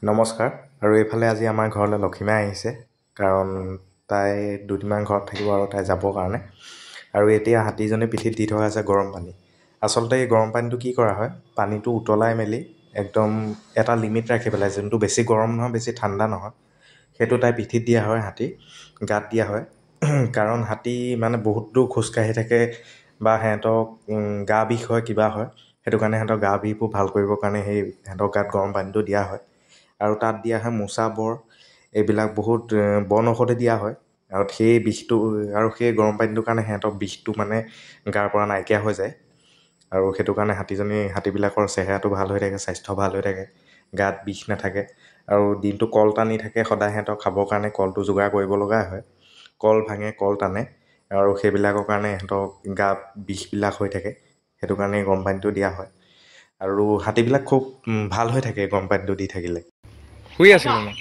নমস্কাৰ। আৰু এইফালে আজি আমাৰ ঘৰলৈ লক্ষীমা আহিছে, কাৰণ তাই দুদিনমান ঘৰত থাকিব আৰু তাই যাবৰ কাৰণে। আৰু এতিয়া হাতীজনী পিঠিত দি থকা আছে গৰম পানী। আচলতে এই গৰম পানীটো কি কৰা হয়, পানীটো উতলাই মেলি একদম এটা লিমিট ৰাখি পেলাই, যোনটো বেছি গৰম নহয় বেছি ঠাণ্ডা নহয়, সেইটো তাই পিঠিত দিয়া হয়, হাতী গাত দিয়া হয়। কাৰণ হাতী মানে বহুত দূৰ খোজকাঢ়ি থাকে বা সিহঁতক গা বিষ হয়, কিবা হয়, সেইটো কাৰণে সিহঁতৰ গা বিষবোৰ ভাল কৰিবৰ কাৰণে সেই সিহঁতৰ গাত গৰম পানীটো দিয়া হয়। আৰু তাত দিয়া হয় মোচা বৰ, এইবিলাক বহুত বন ঔষধে দিয়া হয়। আৰু সেই বিষটো আৰু সেই গৰম পানীটোৰ কাৰণে সিহঁতৰ বিষটো মানে গাৰ পৰা নাইকিয়া হৈ যায়। আৰু সেইটো কাৰণে হাতীবিলাকৰ চেহেৰাটো ভাল হৈ থাকে, স্বাস্থ্য ভাল হৈ থাকে, গাত বিষ নাথাকে। আৰু দিনটো কল টানি থাকে, সদায় সিহঁতক খাবৰ কাৰণে কলটো যোগাৰ কৰিব লগা হয়। কল ভাঙে, কল টানে, আৰু সেইবিলাকৰ কাৰণে সিহঁতক গাত বিষবিলাক হৈ থাকে। সেইটো কাৰণে গৰম পানীটো দিয়া হয়। আৰু হাতীবিলাক খুব ভাল হৈ থাকে গৰম পানীটো দি থাকিলে। শুই আছিলোঁ মই।